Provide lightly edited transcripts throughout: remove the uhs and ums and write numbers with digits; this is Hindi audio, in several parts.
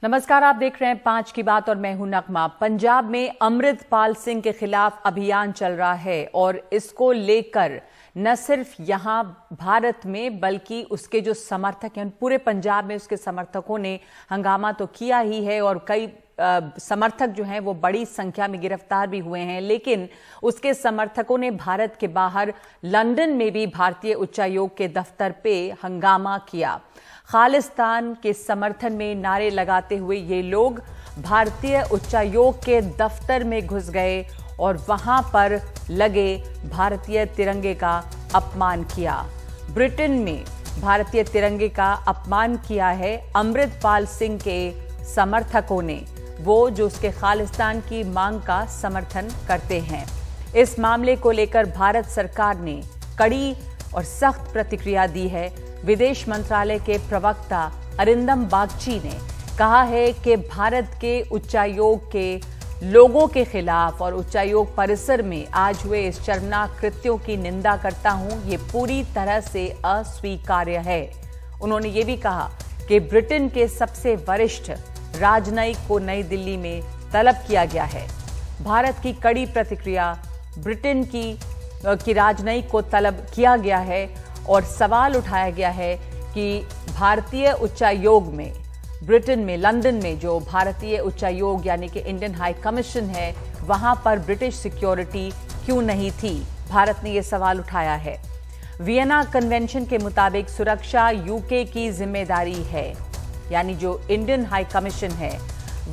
नमस्कार, आप देख रहे हैं 5 की बात और मैं हूं नगमा। पंजाब में अमृतपाल सिंह के खिलाफ अभियान चल रहा है और इसको लेकर न सिर्फ यहां भारत में बल्कि उसके जो समर्थक हैं पूरे पंजाब में उसके समर्थकों ने हंगामा तो किया ही है और कई समर्थक जो हैं वो बड़ी संख्या में गिरफ्तार भी हुए हैं। लेकिन उसके समर्थकों ने भारत के बाहर लंदन में भी भारतीय उच्चायोग के दफ्तर पे हंगामा किया। खालिस्तान के समर्थन में नारे लगाते हुए ये लोग भारतीय उच्चायोग के दफ्तर में घुस गए और वहां पर लगे भारतीय तिरंगे का अपमान किया। ब्रिटेन में भारतीय तिरंगे का अपमान किया है अमृतपाल सिंह के समर्थकों ने, वो जो उसके खालिस्तान की मांग का समर्थन करते हैं। इस मामले को लेकर भारत सरकार ने कड़ी और सख्त प्रतिक्रिया दी है। विदेश मंत्रालय के प्रवक्ता अरिंदम बागची ने कहा है कि भारत के उच्चायोग के लोगों के खिलाफ और उच्चायोग परिसर में आज हुए इस शर्मनाक कृत्यों की निंदा करता हूं। ये पूरी तरह से अस्वीकार्य है। उन्होंने ये भी कहा कि ब्रिटेन के सबसे वरिष्ठ राजनयिक को नई दिल्ली में तलब किया गया है। भारत की कड़ी प्रतिक्रिया, ब्रिटेन की राजनयिक को तलब किया गया है और सवाल उठाया गया है कि भारतीय उच्चायोग में, ब्रिटेन में लंदन में जो भारतीय उच्चायोग यानी कि इंडियन हाई कमीशन है, वहां पर ब्रिटिश सिक्योरिटी क्यों नहीं थी। भारत ने यह सवाल उठाया है। वियना कन्वेंशन के मुताबिक सुरक्षा यूके की जिम्मेदारी है, यानी जो इंडियन हाई कमीशन है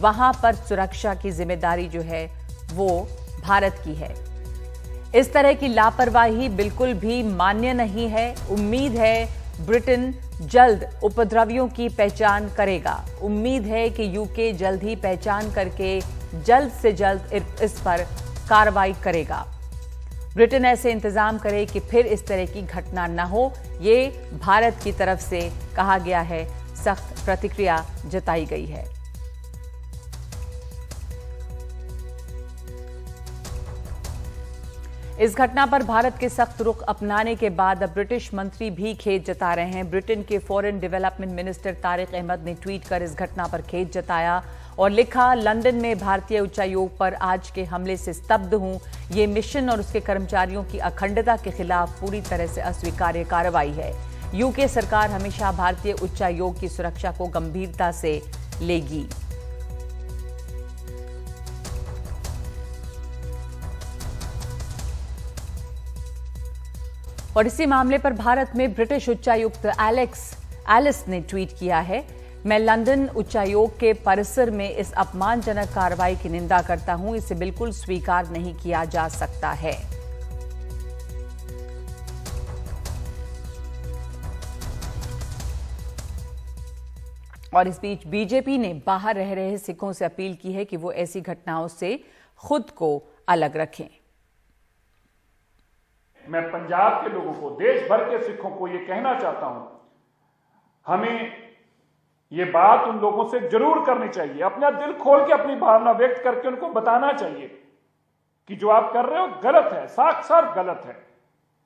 वहां पर सुरक्षा की जिम्मेदारी जो है वो भारत की है। इस तरह की लापरवाही बिल्कुल भी मान्य नहीं है। उम्मीद है ब्रिटेन जल्द उपद्रवियों की पहचान करेगा। उम्मीद है कि यूके जल्द ही पहचान करके जल्द से जल्द इस पर कार्रवाई करेगा। ब्रिटेन ऐसे इंतजाम करे कि फिर इस तरह की घटना न हो, ये भारत की तरफ से कहा गया है। सख्त प्रतिक्रिया जताई गई है। इस घटना पर भारत के सख्त रुख अपनाने के बाद अब ब्रिटिश मंत्री भी खेद जता रहे हैं। ब्रिटेन के foreign development minister Tariq Ahmad ने ट्वीट कर इस घटना पर खेद जताया और लिखा, लंदन में भारतीय उच्चायोग पर आज के हमले से स्तब्ध हूं। ये मिशन और उसके कर्मचारियों की अखंडता के खिलाफ पूरी तरह से अस्वीकार्य कार्रवाई है। यूके सरकार हमेशा भारतीय उच्चायोग की सुरक्षा को गंभीरता से लेगी। और इसी मामले पर भारत में ब्रिटिश उच्चायुक्त एलिस ने ट्वीट किया है, मैं लंदन उच्चायोग के परिसर में इस अपमानजनक कार्रवाई की निंदा करता हूं। इसे बिल्कुल स्वीकार नहीं किया जा सकता है। और इस बीच बीजेपी ने बाहर रह रहे सिखों से अपील की है कि वो ऐसी घटनाओं से खुद को अलग रखें। मैं पंजाब के लोगों को, देश भर के सिखों को ये कहना चाहता हूं, हमें ये बात उन लोगों से जरूर करनी चाहिए। अपना दिल खोल के अपनी भावना व्यक्त करके उनको बताना चाहिए कि जो आप कर रहे हो गलत है, साक्षात गलत है।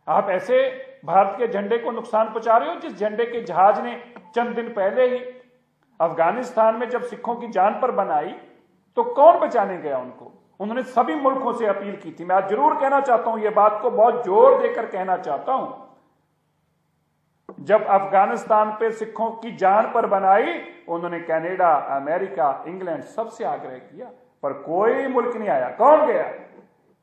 आप ऐसे भारत के झंडे को नुकसान पहुंचा रहे हो जिस झंडे के जहाज ने चंद दिन पहले ही अफगानिस्तान में जब सिखों की जान पर बनाई तो कौन बचाने गया उनको। उन्होंने सभी मुल्कों से अपील की थी। मैं आज जरूर कहना चाहता हूं, यह बात को बहुत जोर देकर कहना चाहता हूं, जब अफगानिस्तान पे सिखों की जान पर बनाई उन्होंने कनाडा, अमेरिका, इंग्लैंड सबसे आग्रह किया, पर कोई मुल्क नहीं आया। कौन गया?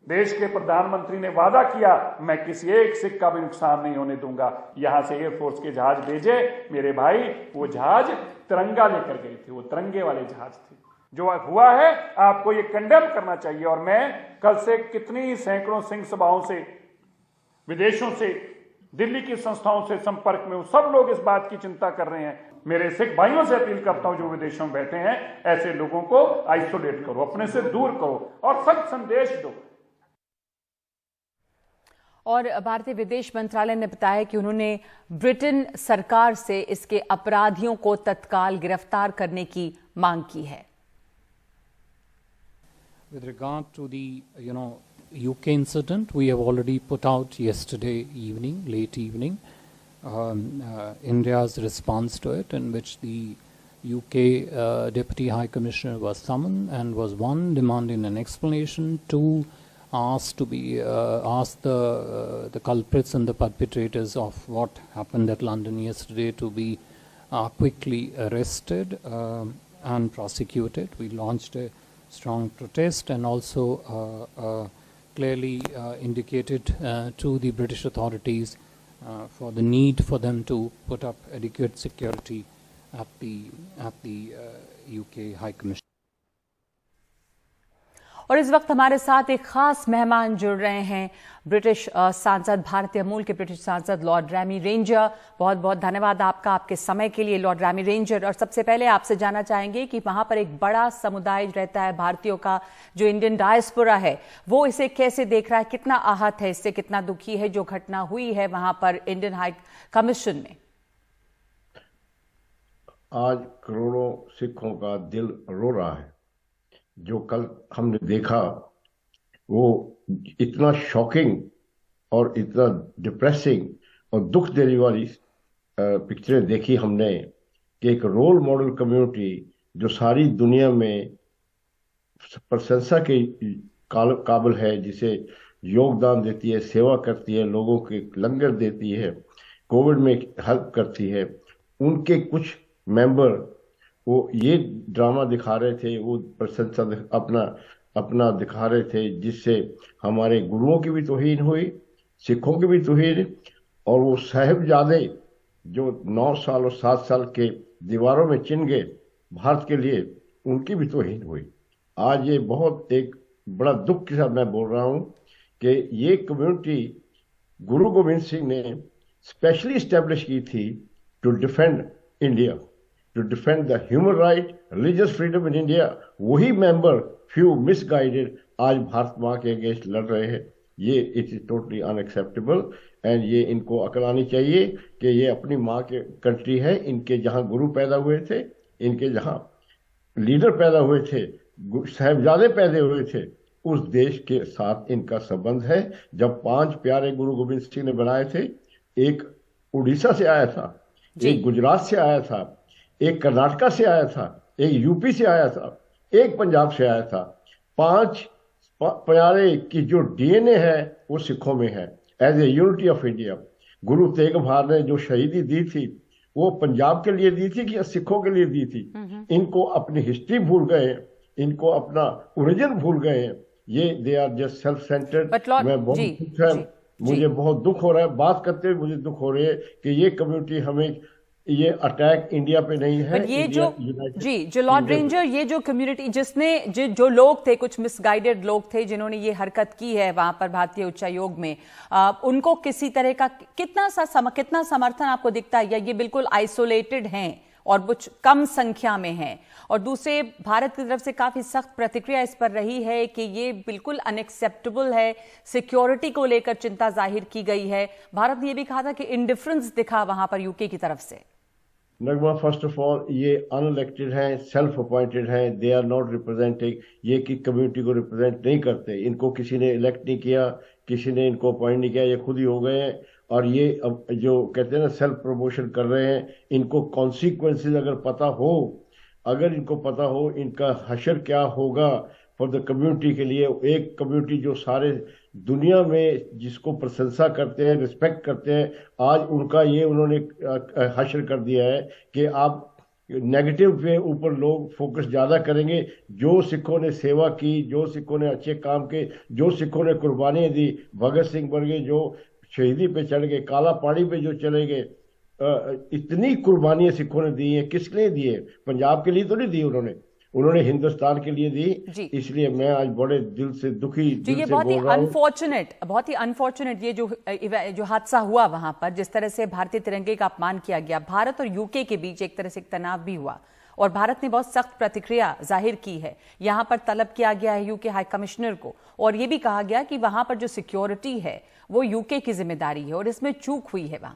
देश के प्रधानमंत्री ने वादा किया, मैं किसी एक सिख का भी नुकसान नहीं होने दूंगा। यहां से एयरफोर्स के जहाज भेजे मेरे भाई, वो जहाज तिरंगा लेकर गए थे, वो तिरंगे वाले जहाज थे। जो हुआ है आपको ये कंडेम करना चाहिए। और मैं कल से कितनी सैकड़ों सिंह सभाओं से, विदेशों से, दिल्ली की संस्थाओं से संपर्क में हूं। सब लोग इस बात की चिंता कर रहे हैं। मेरे सिख भाइयों से अपील करता हूं जो विदेशों में बैठे हैं, ऐसे लोगों को आइसोलेट करो, अपने से दूर करो और सख्त संदेश दो। और भारतीय विदेश मंत्रालय ने बताया कि उन्होंने ब्रिटेन सरकार से इसके अपराधियों को तत्काल गिरफ्तार करने की मांग की है। With regard to the, UK incident, we have already put out yesterday evening, late evening, India's response to it, in which the UK Deputy High Commissioner was summoned and was, one, demanding an explanation, two, asked the culprits and the perpetrators of what happened at London yesterday to be quickly arrested and prosecuted. We launched a strong protest and also clearly indicated to the British authorities for the need for them to put up adequate security at the UK High Commission. और इस वक्त हमारे साथ एक खास मेहमान जुड़ रहे हैं, ब्रिटिश सांसद, भारतीय मूल के ब्रिटिश सांसद लॉर्ड रैमी रेंजर। बहुत बहुत धन्यवाद आपका, आपके समय के लिए लॉर्ड रैमी रेंजर। और सबसे पहले आपसे जानना चाहेंगे कि वहां पर एक बड़ा समुदाय रहता है भारतीयों का, जो इंडियन डायस्पोरा है, वो इसे कैसे देख रहा है, कितना आहत है इससे, कितना दुखी है जो घटना हुई है वहां पर इंडियन हाई कमीशन में? आज करोड़ों सिखों का दिल रो रहा है। जो कल हमने देखा वो इतना शॉकिंग और इतना डिप्रेसिंग और दुख देने वाली पिक्चरें देखी हमने कि एक रोल मॉडल कम्युनिटी जो सारी दुनिया में प्रशंसा के काबिल है, जिसे योगदान देती है, सेवा करती है, लोगों के लंगर देती है, कोविड में हेल्प करती है, उनके कुछ मेंबर वो ये ड्रामा दिखा रहे थे, वो प्रशंसा अपना दिखा रहे थे, जिससे हमारे गुरुओं की भी तौहीन हुई, सिखों की भी तौहीन, और वो साहिबजादे जो 9 साल और 7 साल के दीवारों में चिन गए भारत के लिए, उनकी भी तौहीन हुई। आज ये बहुत एक बड़ा दुख के साथ मैं बोल रहा हूँ कि ये कम्युनिटी गुरु गोविंद सिंह ने स्पेशली इस्टेब्लिश की थी to defend India, to defend the human right, religious freedom in India। वही मेंबर few misguided आज भारत माँ के अगेंस्ट लड़ रहे हैं। ये it is totally unacceptable and ये इनको अकल आनी चाहिए कि ये अपनी माँ के कंट्री है, इनके जहाँ गुरु पैदा हुए थे, इनके जहाँ लीडर पैदा हुए थे, साहिबजादे पैदा हुए थे, उस देश के साथ इनका संबंध है। जब 5 प्यारे गुरु गोविंद सिंह ने बनाए थे, एक उड़ीसा से आया था, एक गुजरात से आया था, एक कर्नाटका से आया था, एक यूपी से आया था, एक पंजाब से आया था। 5 प्यारे की जो डीएनए है वो सिखों में है, as a unity of India. Guru Tegh बहादुर ने जो शहीदी दी थी वो पंजाब के लिए दी थी कि सिखों के लिए दी थी? इनको अपनी हिस्ट्री भूल गए, इनको अपना ओरिजिन भूल गए हैं। ये they are just self centred. मैं बहुत दुख है, मुझे बहुत दुख हो रहा है, बात करते हुए मुझे दुख हो रही है कि ये कम्युनिटी हमें, ये अटैक इंडिया पे नहीं है। ये जो लॉर्ड रेंजर, ये जो कम्युनिटी जिसने जो लोग थे, कुछ मिसगाइडेड लोग थे जिन्होंने ये हरकत की है वहां पर भारतीय उच्चायोग में, उनको किसी तरह का कितना समर्थन आपको दिखता है, या ये बिल्कुल आइसोलेटेड हैं और कुछ कम संख्या में हैं? और दूसरे, भारत की तरफ से काफी सख्त प्रतिक्रिया इस पर रही है कि ये बिल्कुल अनएक्सेप्टेबल है, सिक्योरिटी को लेकर चिंता जाहिर की गई है। भारत ने यह भी कहा था कि इंडिफरेंस दिखा वहां पर यूके की तरफ से। नगमा, फर्स्ट ऑफ ऑल ये अनइलेक्टेड हैं, सेल्फ अपॉइंटेड हैं, दे आर नॉट रिप्रेजेंटिंग, ये कि कम्युनिटी को रिप्रेजेंट नहीं करते। इनको किसी ने इलेक्ट नहीं किया, किसी ने इनको अपॉइंट नहीं किया, ये खुद ही हो गए हैं। और ये अब जो कहते हैं ना सेल्फ प्रमोशन कर रहे हैं, इनको कॉन्सिक्वेंसेज अगर इनको पता हो इनका हशर क्या होगा फॉर द कम्युनिटी के लिए। एक कम्युनिटी जो सारे दुनिया में जिसको प्रशंसा करते हैं, रिस्पेक्ट करते हैं, आज उनका ये उन्होंने हशर कर दिया है कि आप नेगेटिव पे ऊपर लोग फोकस ज्यादा करेंगे। जो सिखों ने सेवा की, जो सिखों ने अच्छे काम किए, जो सिखों ने कुर्बानियां दी, भगत सिंह वर्गे जो शहीदी पे चढ़ गए, काला पानी पे जो चले गए, इतनी कुर्बानियां सिखों ने दी हैं। किस लिए दी है? पंजाब के लिए तो नहीं दी उन्होंने हिंदुस्तान के लिए दी। इसलिए मैं आज बड़े दिल से दुखी ये बहुत ही अनफॉर्चुनेट ये जो हादसा हुआ वहां पर, जिस तरह से भारतीय तिरंगे का अपमान किया गया, भारत और यूके के बीच एक तरह से तनाव भी हुआ और भारत ने बहुत सख्त प्रतिक्रिया जाहिर की है। यहां पर तलब किया गया है यूके हाई कमिश्नर को, और यह भी कहा गया कि वहां पर जो सिक्योरिटी है वो यूके की जिम्मेदारी है और इसमें चूक हुई है वहां।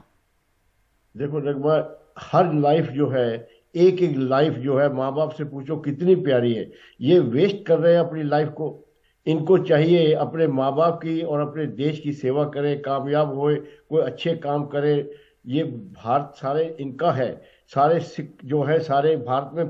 देखो नगमा, हर लाइफ जो है, एक लाइफ जो है, माँ बाप से पूछो कितनी प्यारी है, ये वेस्ट कर रहे हैं अपनी लाइफ को। इनको चाहिए अपने माँ बाप की और अपने देश की सेवा करें, कामयाब होए, कोई अच्छे काम करे। ये भारत सारे इनका है, सारे सिख जो है सारे भारत में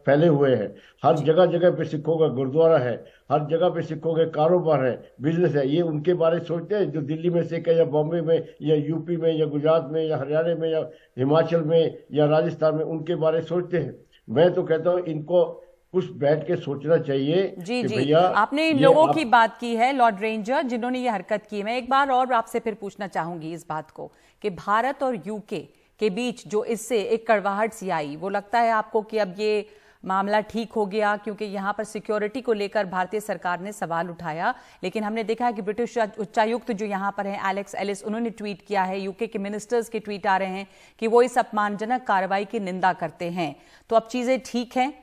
फैले हुए हैं। हर जगह जगह पे सिखों का गुरुद्वारा है, हर जगह पे सिखों के कारोबार है, बिजनेस है। ये उनके बारे सोचते हैं जो दिल्ली में सिख है, या बॉम्बे में, या यूपी में, या गुजरात में, या हरियाणा में, या हिमाचल में, या राजस्थान में, उनके बारे सोचते हैं। मैं तो कहता हूँ इनको कुछ बैठ के सोचना चाहिए जी कि जी, भैया आपने इन लोगों की बात की है लॉर्ड रेंजर जिन्होंने ये हरकत की। मैं एक बार और आपसे फिर पूछना चाहूंगी इस बात को कि भारत और यूके के बीच जो इससे एक कड़वाहट सी आई, वो लगता है आपको कि अब ये मामला ठीक हो गया? क्योंकि यहां पर सिक्योरिटी को लेकर भारतीय सरकार ने सवाल उठाया, लेकिन हमने देखा है कि ब्रिटिश उच्चायुक्त जो यहां पर हैं एलेक्स एलिस, उन्होंने ट्वीट किया है, यूके के मिनिस्टर्स के ट्वीट आ रहे हैं कि वो इस अपमानजनक कार्रवाई की निंदा करते हैं। तो अब चीजें ठीक हैं?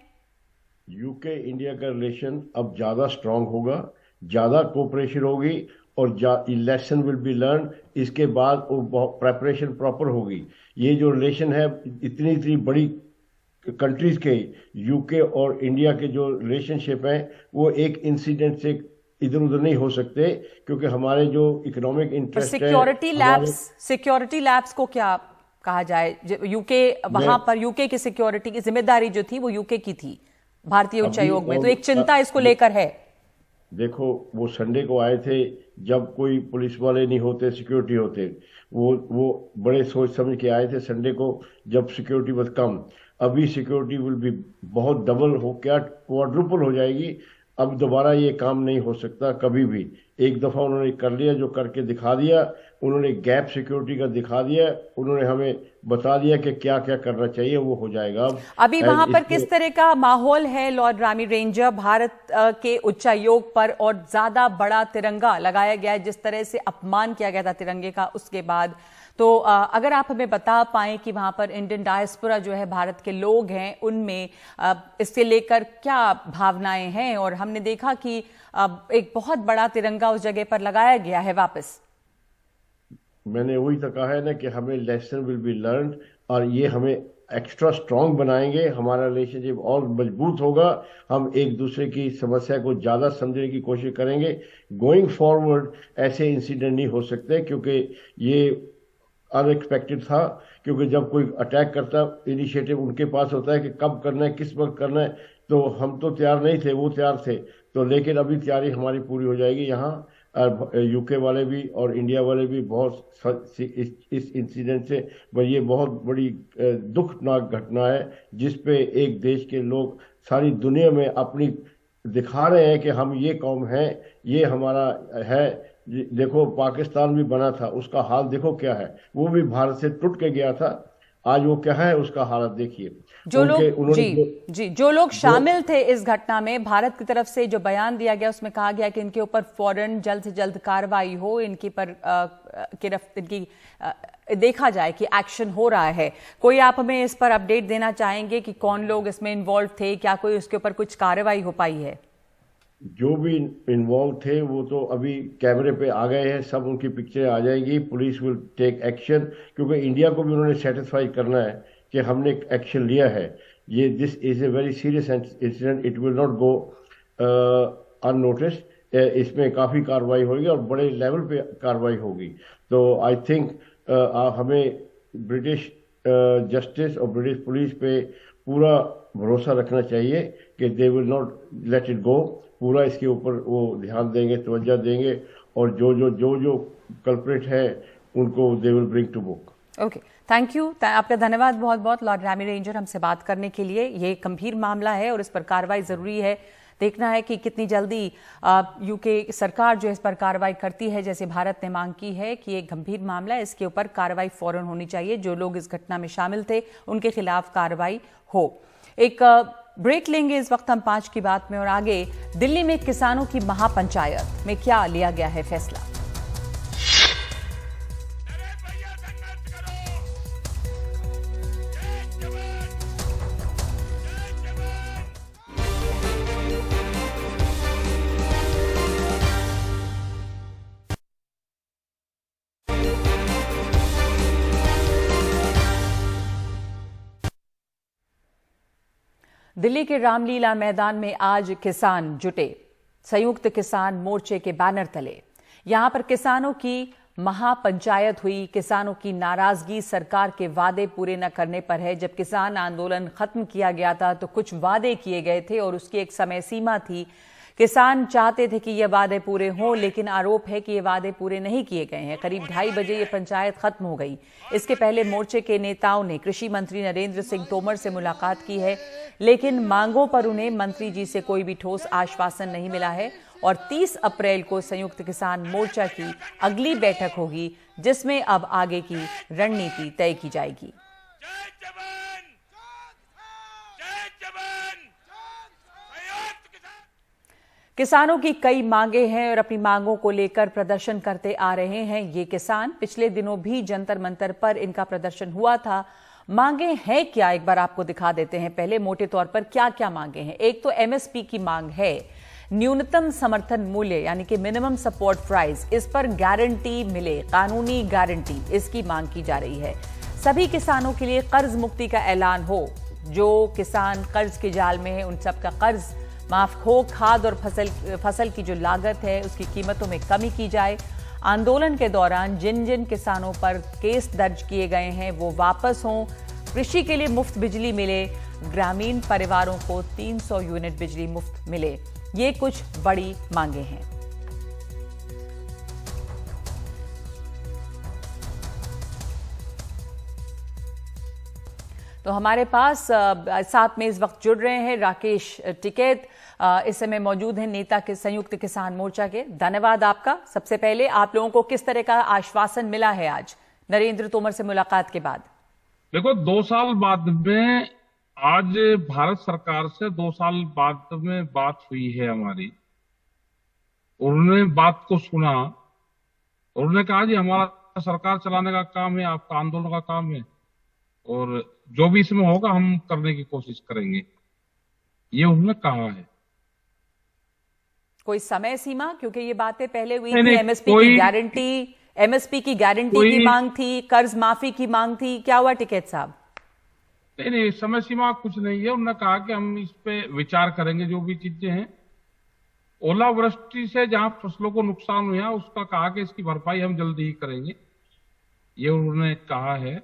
यूके इंडिया का रिलेशन अब ज्यादा स्ट्रांग होगा, ज्यादा कोऑपरेशन होगी, और लेसन विल बी लर्न। इसके बाद वो प्रेपरेशन प्रॉपर होगी। ये जो रिलेशन है इतनी इतनी बड़ी कंट्रीज के, यूके और इंडिया के जो रिलेशनशिप है, वो एक इंसिडेंट से इधर उधर नहीं हो सकते, क्योंकि हमारे जो इकोनॉमिक इंटरेस्ट है। सिक्योरिटी लैब्स को क्या कहा जाए? यूके वहां पर यूके की सिक्योरिटी की जिम्मेदारी जो थी वो यूके की थी भारतीय उच्चायोग में, तो एक चिंता इसको लेकर है। देखो, वो संडे को आए थे, जब कोई पुलिस वाले नहीं होते, सिक्योरिटी होते, वो बड़े सोच समझ के आए थे संडे को, जब सिक्योरिटी बहुत कम। अभी सिक्योरिटी विल बी बहुत डबल हो, क्या क्वाड्रुपल हो जाएगी। अब दोबारा ये काम नहीं हो सकता कभी भी। एक दफा उन्होंने कर लिया, जो करके दिखा दिया, उन्होंने गैप सिक्योरिटी का दिखा दिया, उन्होंने हमें बता दिया कि क्या क्या करना चाहिए, वो हो जाएगा। अभी वहां पर किस तरह का माहौल है लॉर्ड रामी रेंजर? भारत के उच्चायोग पर और ज्यादा बड़ा तिरंगा लगाया गया है, जिस तरह से अपमान किया गया था तिरंगे का उसके बाद, तो अगर आप हमें बता पाएं कि वहां पर इंडियन डायस्पोरा जो है, भारत के लोग हैं, उनमें इससे लेकर क्या भावनाएं हैं? और हमने देखा कि एक बहुत बड़ा तिरंगा उस जगह पर लगाया गया है वापस। मैंने वही तो कहा है ना कि हमें लेसन विल बी लर्न, और ये हमें एक्स्ट्रा स्ट्रांग बनाएंगे। हमारा रिलेशनशिप और मजबूत होगा। हम एक दूसरे की समस्या को ज्यादा समझने की कोशिश करेंगे। गोइंग फॉरवर्ड ऐसे इंसिडेंट नहीं हो सकते, क्योंकि ये अनएक्सपेक्टेड था। क्योंकि जब कोई अटैक करता, इनिशिएटिव उनके पास होता है कि कब करना है, किस वक्त करना है। तो हम तो तैयार नहीं थे, वो तैयार थे। तो लेकिन अभी तैयारी हमारी पूरी हो जाएगी। यहाँ यूके वाले भी और इंडिया वाले भी बहुत इस इंसिडेंट से, ये बहुत बड़ी दुखनाक घटना है, जिस पे एक देश के लोग सारी दुनिया में अपनी दिखा रहे हैं कि हम ये कौम हैं, ये हमारा है। देखो, पाकिस्तान भी बना था, उसका हाल देखो क्या है। वो भी भारत से टूट के गया था, आज वो क्या है उसका हालत देखिए। जो लोग शामिल थे इस घटना में, भारत की तरफ से जो बयान दिया गया उसमें कहा गया कि इनके ऊपर फौरन जल्द से जल्द कार्रवाई हो, इनकी पर देखा जाए कि एक्शन हो रहा है। कोई आप हमें इस पर अपडेट देना चाहेंगे कि कौन लोग इसमें इन्वॉल्व थे? क्या कोई उसके ऊपर कुछ कार्रवाई हो पाई है? जो भी इन्वॉल्व थे वो तो अभी कैमरे पे आ गए हैं, सब उनकी पिक्चरें आ जाएंगी। पुलिस विल टेक एक्शन, क्योंकि इंडिया को भी उन्होंने सेटिस्फाई करना है कि हमने एक्शन लिया है। ये this is a very serious incident, it will not go unnoticed. इसमें काफ़ी कार्रवाई होगी और बड़े लेवल पे कार्रवाई होगी। तो आई थिंक हमें ब्रिटिश जस्टिस और ब्रिटिश पुलिस पे पूरा भरोसा रखना चाहिए कि they will not let it go. पूरा इसके ऊपर वो ध्यान देंगे, तवज्जो देंगे, और जो कल्प्रिट है उनको they will bring to book. Okay, thank you. आपका धन्यवाद बहुत बहुत लॉर्ड रामी रेंजर, हमसे बात करने के लिए। ये गंभीर मामला है और इस पर कार्रवाई जरूरी है। देखना है कि कितनी जल्दी यूके सरकार जो इस पर कार्रवाई करती है, जैसे भारत ने मांग की है कि एक गंभीर मामला है, इसके ऊपर कार्रवाई फौरन होनी चाहिए। जो लोग इस घटना में शामिल थे उनके खिलाफ कार्रवाई हो। एक ब्रेक लेंगे इस वक्त हम 5 की बात में, और आगे दिल्ली में किसानों की महापंचायत में क्या लिया गया है फैसला। दिल्ली के रामलीला मैदान में आज किसान जुटे, संयुक्त किसान मोर्चे के बैनर तले। यहां पर किसानों की महापंचायत हुई। किसानों की नाराजगी सरकार के वादे पूरे न करने पर है। जब किसान आंदोलन खत्म किया गया था तो कुछ वादे किए गए थे और उसकी एक समय सीमा थी। किसान चाहते थे कि ये वादे पूरे हों, लेकिन आरोप है कि ये वादे पूरे नहीं किए गए हैं। करीब 2:30 बजे ये पंचायत खत्म हो गई। इसके पहले मोर्चे के नेताओं ने कृषि मंत्री नरेंद्र सिंह तोमर से मुलाकात की है, लेकिन मांगों पर उन्हें मंत्री जी से कोई भी ठोस आश्वासन नहीं मिला है। और 30 अप्रैल को संयुक्त किसान मोर्चा की अगली बैठक होगी, जिसमें अब आगे की रणनीति तय की जाएगी। किसानों की कई मांगे हैं और अपनी मांगों को लेकर प्रदर्शन करते आ रहे हैं ये किसान। पिछले दिनों भी जंतर मंतर पर इनका प्रदर्शन हुआ था। मांगे हैं क्या, एक बार आपको दिखा देते हैं। पहले मोटे तौर पर क्या क्या मांगे हैं। एक तो एमएसपी की मांग है, न्यूनतम समर्थन मूल्य यानी कि मिनिमम सपोर्ट प्राइस, इस पर गारंटी मिले, कानूनी गारंटी, इसकी मांग की जा रही है। सभी किसानों के लिए कर्ज मुक्ति का ऐलान हो। जो किसान कर्ज के जाल में है उन सबका कर्ज माफ हो। खाद और फसल की जो लागत है उसकी कीमतों में कमी की जाए। आंदोलन के दौरान जिन जिन किसानों पर केस दर्ज किए गए हैं वो वापस हों। कृषि के लिए मुफ्त बिजली मिले। ग्रामीण परिवारों को 300 यूनिट बिजली मुफ्त मिले। ये कुछ बड़ी मांगे हैं। तो हमारे पास साथ में इस वक्त जुड़ रहे हैं राकेश टिकैत, इस समय मौजूद हैं नेता के संयुक्त किसान मोर्चा के। धन्यवाद आपका। सबसे पहले आप लोगों को किस तरह का आश्वासन मिला है आज नरेंद्र तोमर से मुलाकात के बाद? देखो, 2 साल बाद में आज भारत सरकार से 2 साल बाद में बात हुई है हमारी। उन्होंने बात को सुना, उन्होंने कहा जी हमारा सरकार चलाने का काम है, आपका आंदोलन का काम है, और जो भी इसमें होगा हम करने की कोशिश करेंगे, ये उन्होंने कहा है। कोई समय सीमा, क्योंकि ये बातें पहले हुई थी, एमएसपी की गारंटी की मांग थी, कर्ज माफी की मांग थी, क्या हुआ टिकैत साहब? नहीं, समय सीमा कुछ नहीं है। उन्होंने कहा कि हम इस पे विचार करेंगे, जो भी चीजें हैं। ओलावृष्टि से जहां फसलों को नुकसान हुआ उसका कहा कि इसकी भरपाई हम जल्दी ही करेंगे, ये उन्होंने कहा है।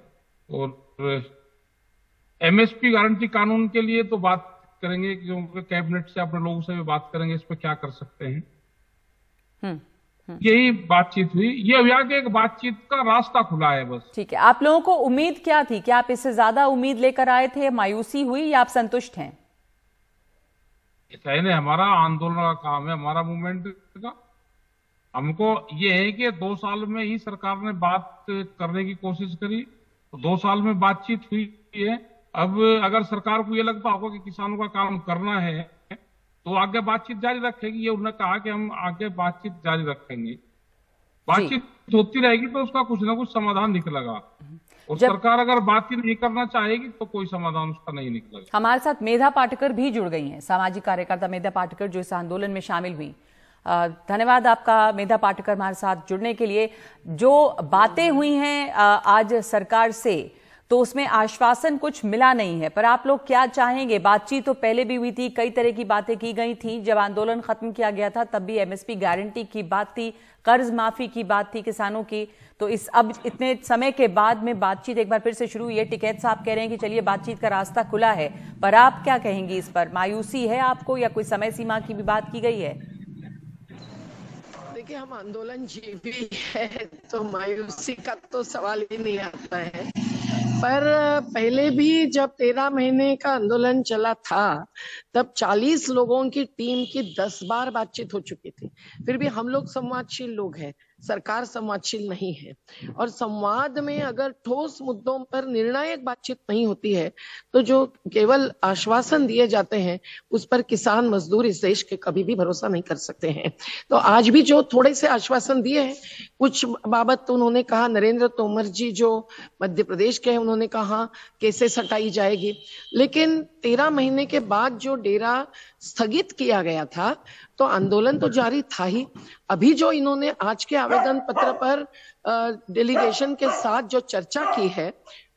और एमएसपी गारंटी कानून के लिए तो बात करेंगे, क्योंकि कैबिनेट से अपने लोगों से भी बात करेंगे इस पर क्या कर सकते हैं। यही बातचीत हुई। ये अभियान के एक बातचीत का रास्ता खुला है बस। ठीक है, आप लोगों को उम्मीद क्या थी? क्या आप इससे ज्यादा उम्मीद लेकर आए थे? मायूसी हुई या आप संतुष्ट हैं? ऐसा ही नहीं, हमारा आंदोलन का काम है, हमारा मूवमेंट का। हमको ये है कि 2 साल में ही सरकार ने बात करने की कोशिश करी, तो 2 साल में बातचीत हुई है। अब अगर सरकार को ये लगता होगा कि किसानों का काम करना है तो आगे बातचीत जारी रखेगी। ये उन्होंने कहा कि हम आगे बातचीत जारी रखेंगे। बातचीत होती रहेगी तो उसका कुछ ना कुछ समाधान निकलेगा। और सरकार अगर बात ही नहीं करना चाहेगी तो कोई समाधान उसका नहीं निकलेगा। हमारे साथ मेधा पाटकर भी जुड़ गई हैं, सामाजिक कार्यकर्ता मेधा पाटकर, जो इस आंदोलन में शामिल हुई। धन्यवाद आपका मेधा पाटकर हमारे साथ जुड़ने के लिए। जो बातें हुई हैं आज सरकार से, तो उसमें आश्वासन कुछ मिला नहीं है, पर आप लोग क्या चाहेंगे? बातचीत तो पहले भी हुई थी, कई तरह की बातें की गई थी। जब आंदोलन खत्म किया गया था तब भी एमएसपी गारंटी की बात थी, कर्ज माफी की बात थी किसानों की। तो अब इतने समय के बाद में बातचीत एक बार फिर से शुरू हुई है। टिकैत साहब कह रहे हैं कि चलिए बातचीत का रास्ता खुला है, पर आप क्या कहेंगी इस पर? मायूसी है आपको या कोई समय सीमा की भी बात की गई है? देखिए, हम आंदोलन जीवी है तो मायूसी का तो सवाल ही नहीं आता है। पर पहले भी जब 13 महीने का आंदोलन चला था तब 40 लोगों की टीम की 10 बार बातचीत हो चुकी थी। फिर भी हम लोग संवादशील लोग हैं, सरकार संवादशील नहीं है। और संवाद में अगर ठोस मुद्दों पर निर्णायक बातचीत नहीं होती है तो जो केवल आश्वासन दिए जाते हैं उस पर किसान मजदूर इस देश के कभी भी भरोसा नहीं कर सकते हैं। तो आज भी जो थोड़े से आश्वासन दिए हैं, कुछ बाबत तो उन्होंने कहा, नरेंद्र तोमर जी जो मध्य प्रदेश के हैं उन्होंने कहा केसेस हटाई जाएगी, लेकिन 13 महीने के बाद जो डेरा स्थगित किया गया था तो आंदोलन तो जारी था ही। अभी जो इन्होंने आज के आवेदन पत्र पर डेलीगेशन के साथ जो चर्चा की है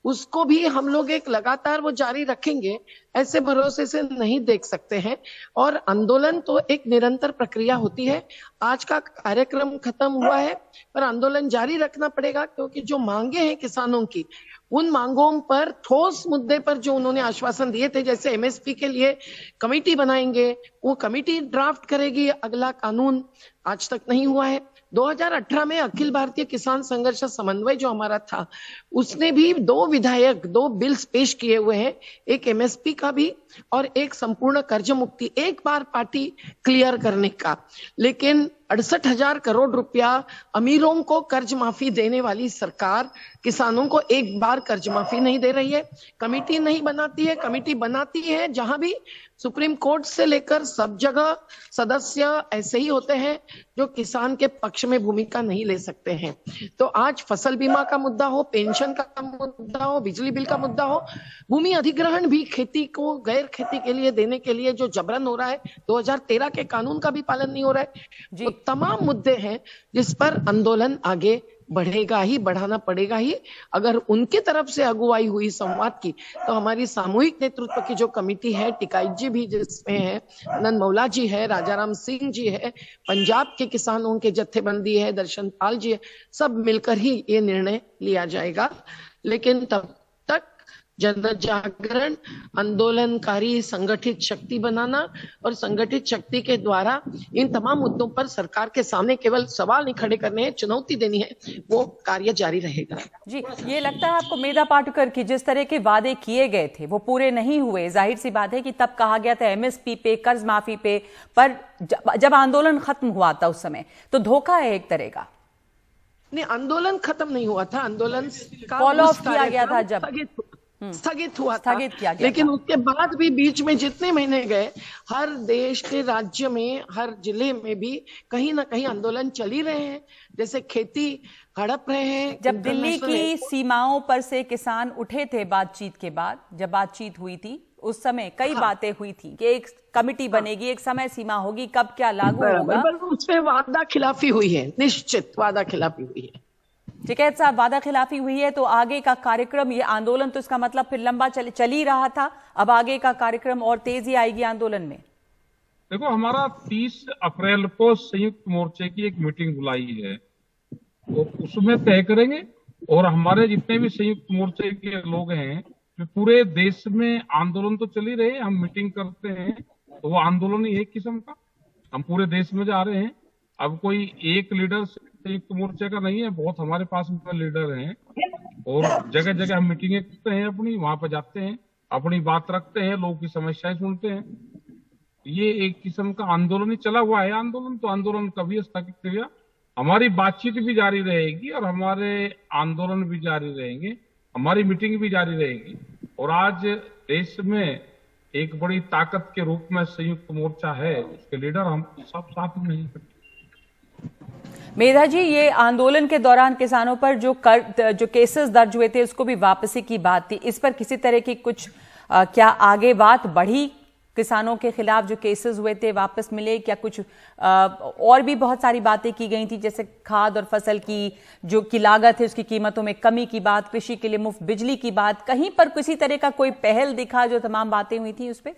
उसको भी हम लोग एक लगातार वो जारी रखेंगे, ऐसे भरोसे से नहीं देख सकते हैं। और आंदोलन तो एक निरंतर प्रक्रिया होती है। आज का कार्यक्रम खत्म हुआ है, पर आंदोलन जारी रखना पड़ेगा, क्योंकि जो मांगे हैं किसानों की, उन मांगों पर ठोस मुद्दे पर जो उन्होंने आश्वासन दिए थे, जैसे एमएसपी के लिए कमेटी बनाएंगे, वो कमेटी ड्राफ्ट करेगी अगला कानून, आज तक नहीं हुआ है। 2018 में अखिल भारतीय किसान संघर्ष समन्वय जो हमारा था, उसने भी 2 बिल्स पेश किए हुए हैं, एक एमएसपी का भी और एक संपूर्ण कर्ज मुक्ति, एक बार पार्टी क्लियर करने का। लेकिन 68,000 करोड़ रुपया अमीरों को कर्ज माफी देने वाली सरकार किसानों को एक बार कर्ज माफी नहीं दे रही है। कमेटी नहीं बनाती है, कमेटी बनाती है जहां भी सुप्रीम कोर्ट से लेकर सब जगह सदस्य ऐसे ही होते हैं जो किसान के पक्ष में भूमिका नहीं ले सकते हैं। तो आज फसल बीमा का मुद्दा हो, पेंशन का मुद्दा हो, बिजली बिल का मुद्दा हो, भूमि अधिग्रहण भी खेती को गैर खेती के लिए देने के लिए जो जबरन हो रहा है, 2013 के कानून का भी पालन नहीं हो रहा है, वो तमाम मुद्दे हैं जिस पर आंदोलन आगे बढ़ेगा ही, बढ़ाना पड़ेगा ही। अगर उनके तरफ से अगुवाई हुई संवाद की, तो हमारी सामूहिक नेतृत्व की जो कमेटी है, टिकाई जी भी जिसमें है, आनंद मौला जी है, राजाराम सिंह जी है, पंजाब के किसानों के जत्थेबंदी है, दर्शन पाल जी है, सब मिलकर ही ये निर्णय लिया जाएगा। लेकिन तब तक जन जागरण, आंदोलनकारी संगठित शक्ति बनाना और संगठित शक्ति के द्वारा इन तमाम मुद्दों पर सरकार के सामने केवल सवाल नहीं खड़े करने हैं, चुनौती देनी है, वो कार्य जारी रहेगा। जी, ये लगता है आपको मेधा पाटकर की जिस तरह के वादे किए गए थे वो पूरे नहीं हुए? जाहिर सी बात है कि तब कहा गया था एमएसपी पे, कर्ज माफी पे, पर जब आंदोलन खत्म हुआ था उस समय तो धोखा है एक तरह का। नहीं, आंदोलन खत्म नहीं हुआ था, आंदोलन फॉलो ऑफ किया गया था, जब स्थगित हुआ था, स्थगित किया गया लेकिन था। उसके बाद भी बीच में जितने महीने गए, हर देश के राज्य में, हर जिले में भी कहीं ना कहीं आंदोलन चल ही रहे हैं। जैसे खेती हड़प रहे हैं। जब दिल्ली की सीमाओं पर से किसान उठे थे बातचीत के बाद, जब बातचीत हुई थी उस समय कई बातें हुई थी कि एक कमेटी बनेगी, एक समय सीमा होगी, कब क्या लागू होगा, उसमें वादा खिलाफी हुई है, निश्चित वादा खिलाफी हुई है। टिकैत साहब, वादा खिलाफी हुई है तो आगे का कार्यक्रम, ये आंदोलन तो इसका मतलब फिर लंबा चल ही रहा था, अब आगे का कार्यक्रम और तेजी आएगी आंदोलन में? देखो, हमारा 30 अप्रैल को संयुक्त मोर्चे की एक मीटिंग बुलाई है, तो उसमें तय करेंगे। और हमारे जितने भी संयुक्त मोर्चे के लोग हैं, जो पूरे देश में आंदोलन तो चल ही रहे हैं, हम मीटिंग करते हैं तो वो आंदोलन ही एक किस्म का, हम पूरे देश में जा रहे हैं। अब कोई एक लीडर संयुक्त मोर्चे का नहीं है, बहुत हमारे पास में लीडर हैं और जगह जगह हम मीटिंगें करते हैं अपनी, वहां पर जाते हैं, अपनी बात रखते हैं, लोगों की समस्याएं सुनते हैं। ये एक किस्म का आंदोलन ही चला हुआ है। आंदोलन तो आंदोलन कभी स्थगित किया, हमारी बातचीत भी जारी रहेगी और हमारे आंदोलन भी जारी रहेंगे, हमारी मीटिंग भी जारी रहेगी। और आज देश में एक बड़ी ताकत के रूप में संयुक्त मोर्चा है, उसके लीडर हम सब साथ में हैं। मेधा जी, ये आंदोलन के दौरान किसानों पर जो केसेस दर्ज हुए थे उसको भी वापसी की बात थी, इस पर किसी तरह की कुछ क्या आगे बात बढ़ी? किसानों के खिलाफ जो केसेस हुए थे वापस मिले क्या? कुछ और भी बहुत सारी बातें की गई थी, जैसे खाद और फसल की जो की लागत है उसकी कीमतों में कमी की बात, कृषि के लिए मुफ्त बिजली की बात, कहीं पर किसी तरह का कोई पहल दिखा जो तमाम बातें हुई थी उस पर?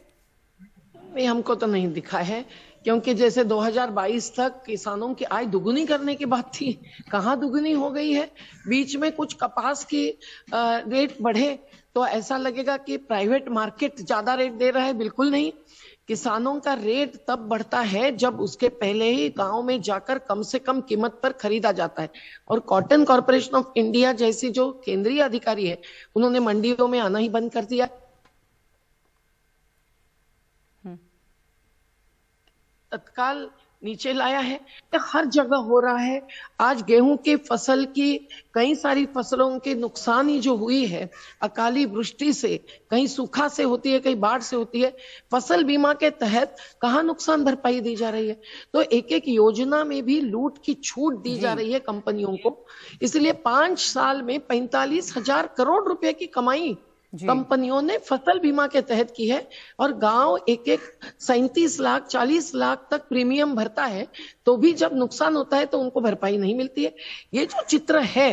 नहीं, हमको तो नहीं दिखा है, क्योंकि जैसे 2022 तक किसानों की आय दुगुनी करने की बात थी, कहाँ दुगुनी हो गई है? बीच में कुछ कपास की रेट बढ़े तो ऐसा लगेगा कि प्राइवेट मार्केट ज्यादा रेट दे रहा है, बिल्कुल नहीं। किसानों का रेट तब बढ़ता है जब उसके पहले ही गांव में जाकर कम से कम कीमत पर खरीदा जाता है। और कॉटन कॉर्पोरेशन ऑफ इंडिया जैसी जो केंद्रीय अधिकारी है, उन्होंने मंडियों में आना ही बंद कर दिया। तत्काल नीचे लाया है, हर जगह हो रहा है। आज गेहूं की फसल की, कई सारी फसलों के नुकसान ही जो हुई है अकाली वृष्टि से, कहीं सूखा से होती है, कहीं बाढ़ से होती है, फसल बीमा के तहत कहाँ नुकसान भरपाई दी जा रही है? तो एक एक योजना में भी लूट की छूट दी जा रही है कंपनियों को। इसलिए 5 साल में 45,000 करोड़ रुपए की कमाई कंपनियों ने फसल बीमा के तहत की है और गांव एक 37 लाख 40 लाख तक प्रीमियम भरता है, तो भी जब नुकसान होता है तो उनको भरपाई नहीं मिलती है। ये जो चित्र है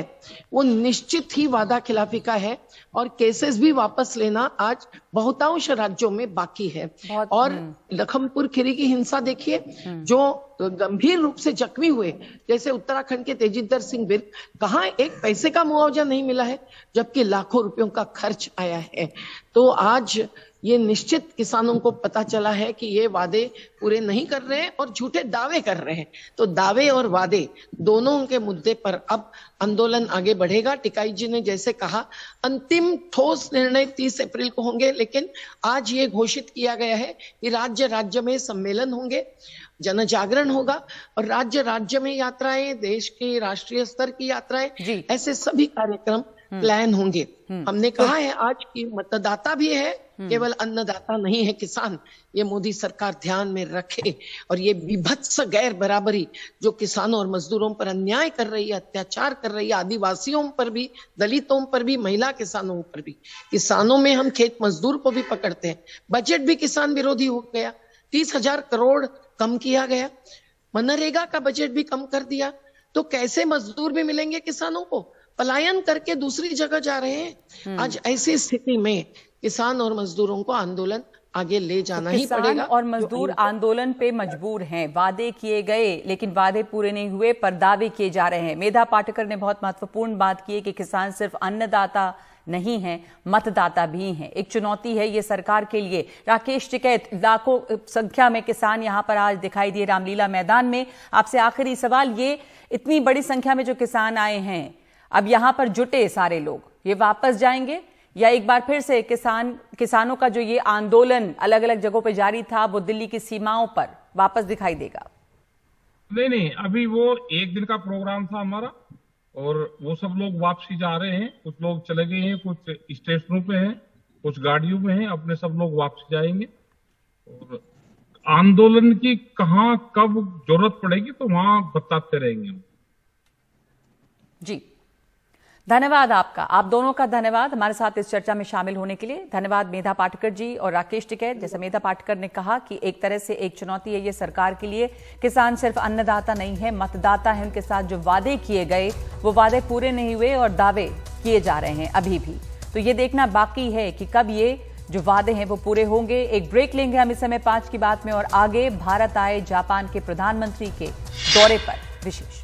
वो निश्चित ही वादा खिलाफी का है और केसेस भी वापस लेना आज बहुतांश राज्यों में बाकी है। और लखनपुर खीरी की हिंसा देखिए, जो गंभीर रूप से जख्मी हुए, जैसे उत्तराखंड के तेजिंदर सिंह विर्क, कहां एक पैसे का मुआवजा नहीं मिला है, जबकि लाखों रुपयों का खर्च आया है। तो आज ये निश्चित किसानों को पता चला है कि ये वादे पूरे नहीं कर रहे हैं और झूठे दावे कर रहे हैं। तो दावे और वादे दोनों के मुद्दे पर अब आंदोलन आगे बढ़ेगा। टिकाई जी ने जैसे कहा, अंतिम ठोस निर्णय 30 अप्रैल को होंगे, लेकिन आज ये घोषित किया गया है कि राज्य राज्य में सम्मेलन होंगे, जन जागरण होगा और राज्य राज्य में यात्राएं, देश के राष्ट्रीय स्तर की यात्राएं, ऐसे सभी कार्यक्रम प्लान होंगे। हमने कहा है आज की मतदाता भी है, केवल अन्नदाता नहीं है किसान। ये मोदी सरकार ध्यान में रखे और ये विभत्स गैर बराबरी जो किसानों और मजदूरों पर अन्याय कर रही है, अत्याचार कर रही है, आदिवासियों पर भी, दलितों पर भी, महिला किसानों पर भी। किसानों में हम खेत मजदूर को भी पकड़ते हैं। बजट भी किसान विरोधी हो गया, 30,000 करोड़ कम किया गया, मनरेगा का बजट भी कम कर दिया। तो कैसे मजदूर भी मिलेंगे किसानों को? पलायन करके दूसरी जगह जा रहे हैं। आज ऐसी स्थिति में किसान और मजदूरों को आंदोलन आगे ले जाना ही पड़ेगा। और मजदूर आंदोलन पे मजबूर हैं। वादे किए गए लेकिन वादे पूरे नहीं हुए, पर दावे किए जा रहे हैं। मेधा पाटकर ने बहुत महत्वपूर्ण बात की है कि किसान सिर्फ अन्नदाता नहीं है, मतदाता भी हैं। एक चुनौती है ये सरकार के लिए। राकेश टिकैत, लाखों संख्या में किसान यहां पर आज दिखाई दिए रामलीला मैदान में। आपसे आखिरी सवाल, ये इतनी बड़ी संख्या में जो किसान आए हैं, अब यहां पर जुटे सारे लोग, ये वापस जाएंगे या एक बार फिर से किसानों का जो ये आंदोलन अलग अलग जगहों पर जारी था वो दिल्ली की सीमाओं पर वापस दिखाई देगा? नहीं, अभी वो एक दिन का प्रोग्राम था हमारा और वो सब लोग वापसी जा रहे हैं। कुछ लोग चले गए हैं, कुछ स्टेशनों पे हैं, कुछ गाड़ियों में हैं, अपने सब लोग वापसी जाएंगे। और आंदोलन की कहां कब जरूरत पड़ेगी तो वहां बताते रहेंगे हम। जी, धन्यवाद आपका, आप दोनों का धन्यवाद हमारे साथ इस चर्चा में शामिल होने के लिए। धन्यवाद मेधा पाटकर जी और राकेश टिकैत। जैसे मेधा पाटकर ने कहा कि एक तरह से एक चुनौती है ये सरकार के लिए। किसान सिर्फ अन्नदाता नहीं है, मतदाता है। उनके साथ जो वादे किए गए वो वादे पूरे नहीं हुए और दावे किए जा रहे हैं अभी भी। तो ये देखना बाकी है कि कब ये जो वादे हैं वो पूरे होंगे। एक ब्रेक लेंगे हम इस समय 5 की बात में और आगे भारत आए जापान के प्रधानमंत्री के दौरे पर विशेष।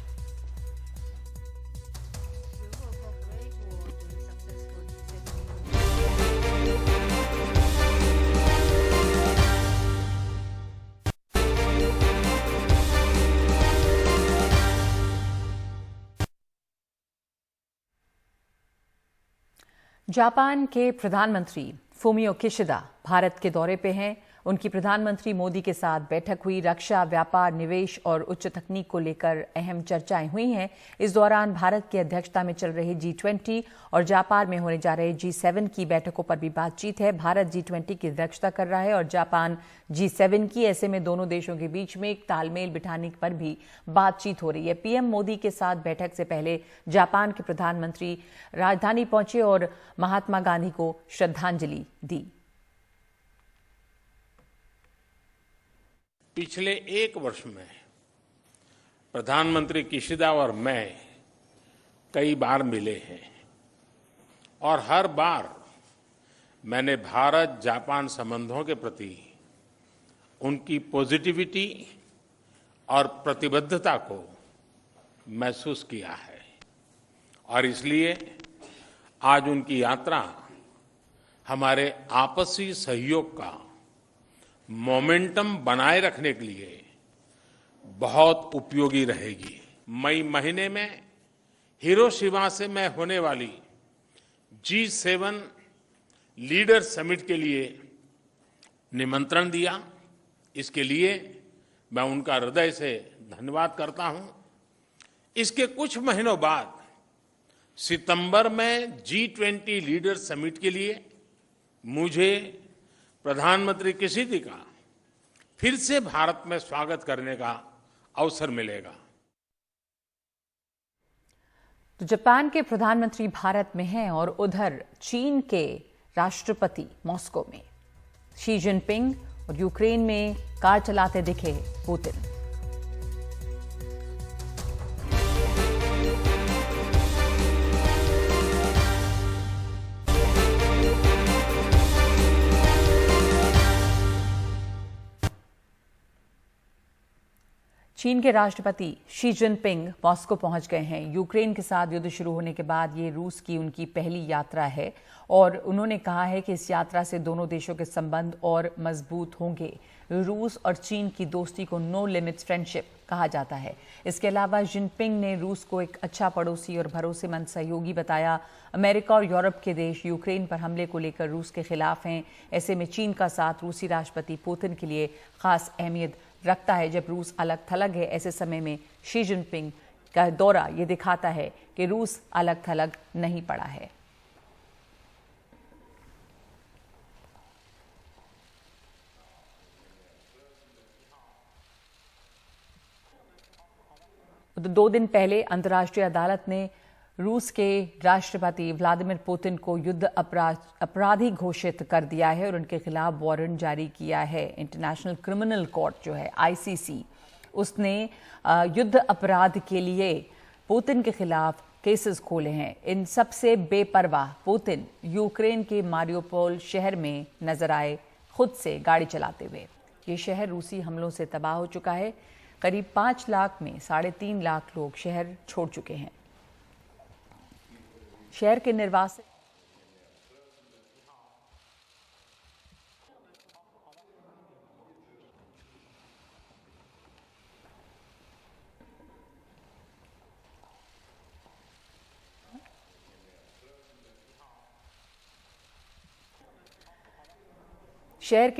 जापान के प्रधानमंत्री फुमियो किशिदा भारत के दौरे पे हैं। उनकी प्रधानमंत्री मोदी के साथ बैठक हुई। रक्षा, व्यापार, निवेश और उच्च तकनीक को लेकर अहम चर्चाएं हुई हैं। इस दौरान भारत की अध्यक्षता में चल रही G20 और जापान में होने जा रहे G7 की बैठकों पर भी बातचीत है। भारत G20 की अध्यक्षता कर रहा है और जापान G7 की। ऐसे में दोनों देशों के बीच में एक तालमेल बिठाने पर भी बातचीत हो रही है। पीएम मोदी के साथ बैठक से पहले जापान के प्रधानमंत्री राजधानी पहुंचे और महात्मा गांधी को श्रद्धांजलि दी। पिछले 1 वर्ष में प्रधानमंत्री किशिदा और मैं कई बार मिले हैं और हर बार मैंने भारत जापान संबंधों के प्रति उनकी पॉजिटिविटी और प्रतिबद्धता को महसूस किया है और इसलिए आज उनकी यात्रा हमारे आपसी सहयोग का मोमेंटम बनाए रखने के लिए बहुत उपयोगी रहेगी। मई महीने में हिरोशिमा से मैं होने वाली G7 लीडर समिट के लिए निमंत्रण दिया। इसके लिए मैं उनका हृदय से धन्यवाद करता हूं। इसके कुछ महीनों बाद सितंबर में G20 लीडर समिट के लिए मुझे प्रधानमंत्री किशिदा का फिर से भारत में स्वागत करने का अवसर मिलेगा। तो जापान के प्रधानमंत्री भारत में हैं और उधर चीन के राष्ट्रपति मॉस्को में। शी जिनपिंग और यूक्रेन में कार चलाते दिखे पुतिन। चीन के राष्ट्रपति शी जिनपिंग मॉस्को पहुंच गए हैं। यूक्रेन के साथ युद्ध शुरू होने के बाद ये रूस की उनकी पहली यात्रा है और उन्होंने कहा है कि इस यात्रा से दोनों देशों के संबंध और मजबूत होंगे। रूस और चीन की दोस्ती को नो लिमिट्स फ्रेंडशिप कहा जाता है। इसके अलावा जिनपिंग ने रूस को एक अच्छा पड़ोसी और भरोसेमंद सहयोगी बताया। अमेरिका और यूरोप के देश यूक्रेन पर हमले को लेकर रूस के खिलाफ हैं। ऐसे में चीन का साथ रूसी राष्ट्रपति पुतिन के लिए खास अहमियत रखता है। जब रूस अलग थलग है, ऐसे समय में शी जिनपिंग का दौरा ये दिखाता है कि रूस अलग थलग नहीं पड़ा है। तो 2 दिन पहले अंतर्राष्ट्रीय अदालत ने रूस के राष्ट्रपति व्लादिमीर पुतिन को युद्ध अपराधी घोषित कर दिया है और उनके खिलाफ वारंट जारी किया है। इंटरनेशनल क्रिमिनल कोर्ट जो है ICC, उसने युद्ध अपराध के लिए पुतिन के खिलाफ केसेस खोले हैं। इन सबसे बेपरवाह पुतिन यूक्रेन के मारियोपोल शहर में नजर आए, खुद से गाड़ी चलाते हुए। ये शहर रूसी हमलों से तबाह हो चुका है। करीब 5 लाख में 3.5 लाख लोग शहर छोड़ चुके हैं। शहर के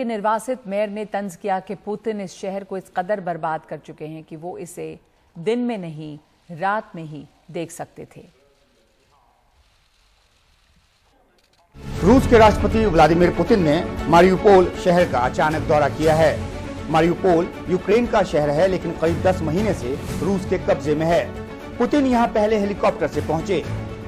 निर्वासित मेयर ने तंज किया कि पुतिन इस शहर को इस कदर बर्बाद कर चुके हैं कि वो इसे दिन में नहीं रात में ही देख सकते थे। रूस के राष्ट्रपति व्लादिमीर पुतिन ने मारियोपोल शहर का अचानक दौरा किया है। मारियोपोल यूक्रेन का शहर है, लेकिन करीब 10 महीने से रूस के कब्जे में है। पुतिन यहां पहले हेलीकॉप्टर से पहुंचे।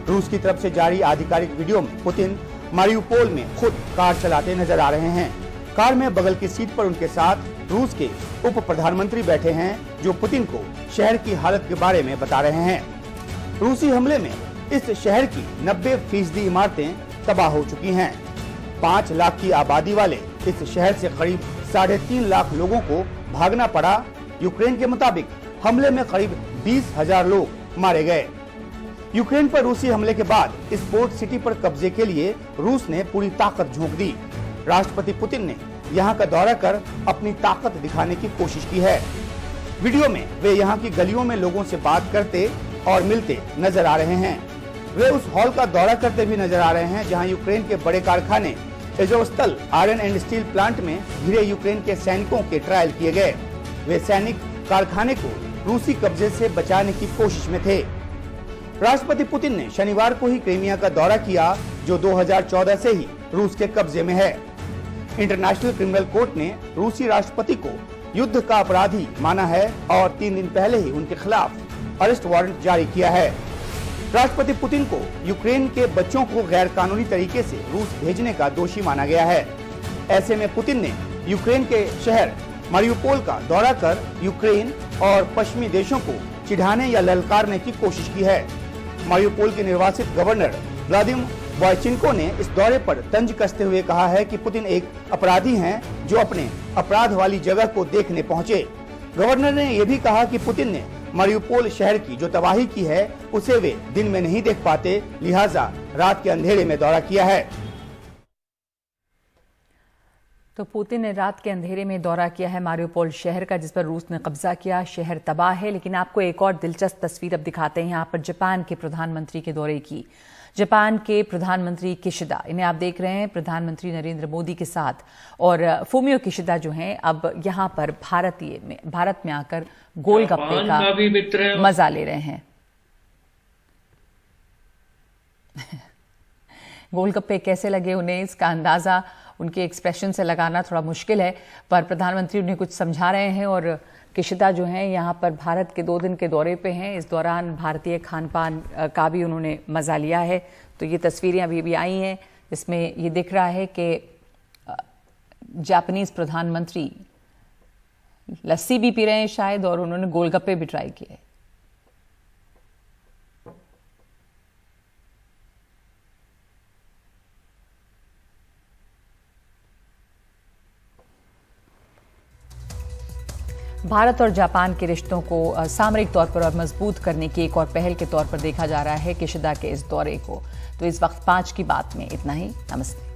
रूस की तरफ से जारी आधिकारिक वीडियो में पुतिन मारियोपोल में खुद कार चलाते नजर आ रहे हैं। कार में बगल की सीट पर उनके साथ रूस के उप प्रधानमंत्री बैठे हैं, जो पुतिन को शहर की हालत के बारे में बता रहे हैं। रूसी हमले में इस शहर की 90% इमारतें तबाह हो चुकी हैं। 5 लाख की आबादी वाले इस शहर से करीब 3.5 लाख लोगों को भागना पड़ा। यूक्रेन के मुताबिक हमले में करीब 20,000 लोग मारे गए। यूक्रेन पर रूसी हमले के बाद इस पोर्ट सिटी पर कब्जे के लिए रूस ने पूरी ताकत झोंक दी। राष्ट्रपति पुतिन ने यहां का दौरा कर अपनी ताकत दिखाने की कोशिश की है। वीडियो में वे यहां की गलियों में लोगों से बात करते और मिलते नजर आ रहे हैं। वे उस हॉल का दौरा करते भी नजर आ रहे हैं जहां यूक्रेन के बड़े कारखाने एजोस्टल आयरन एंड स्टील प्लांट में घिरे यूक्रेन के सैनिकों के ट्रायल किए गए। वे सैनिक कारखाने को रूसी कब्जे से बचाने की कोशिश में थे। राष्ट्रपति पुतिन ने शनिवार को ही क्रीमिया का दौरा किया, जो 2014 से ही रूस के कब्जे में है। इंटरनेशनल क्रिमिनल कोर्ट ने रूसी राष्ट्रपति को युद्ध का अपराधी माना है और 3 दिन पहले ही उनके खिलाफ अरेस्ट वारंट जारी किया है। राष्ट्रपति पुतिन को यूक्रेन के बच्चों को गैर कानूनी तरीके से रूस भेजने का दोषी माना गया है। ऐसे में पुतिन ने यूक्रेन के शहर मारियोपोल का दौरा कर यूक्रेन और पश्चिमी देशों को चिढ़ाने या ललकारने की कोशिश की है। मारियोपोल के निर्वासित गवर्नर व्लादिमीर बॉयचिंको ने इस दौरे पर तंज कसते हुए कहा है कि पुतिन एक अपराधी हैं, जो अपने अपराध वाली जगह को देखने पहुंचे। गवर्नर ने यह भी कहा कि पुतिन ने मारियोपोल शहर की जो तबाही की है, उसे वे दिन में नहीं देख पाते, लिहाजा रात के अंधेरे में दौरा किया है। तो पुतिन ने रात के अंधेरे में दौरा किया है मारियोपोल शहर का, जिस पर रूस ने कब्जा किया। शहर तबाह है, लेकिन आपको एक और दिलचस्प तस्वीर अब दिखाते हैं यहाँ पर जापान के प्रधानमंत्री के दौरे की। जापान के प्रधानमंत्री किशिदा, इन्हें आप देख रहे हैं प्रधानमंत्री नरेंद्र मोदी के साथ, और फूमियो किशिदा जो हैं अब यहाँ पर भारत में आकर गोलगप्पे का मजा ले रहे हैं। गोलगप्पे कैसे लगे उन्हें, इसका अंदाजा उनके एक्सप्रेशन से लगाना थोड़ा मुश्किल है, पर प्रधानमंत्री उन्हें कुछ समझा रहे हैं। और किशिदा जो हैं यहाँ पर भारत के 2 दिन के दौरे पे हैं। इस दौरान भारतीय खान पान का भी उन्होंने मजा लिया है। तो ये तस्वीरें अभी भी आई हैं इसमें ये दिख रहा है कि जापानीज प्रधानमंत्री लस्सी भी पी रहे हैं शायद, और उन्होंने गोलगप्पे भी ट्राई किए। भारत और जापान के रिश्तों को सामरिक तौर पर और मजबूत करने की एक और पहल के तौर पर देखा जा रहा है किशिदा के इस दौरे को। तो इस वक्त 5 की बात में इतना ही। नमस्ते।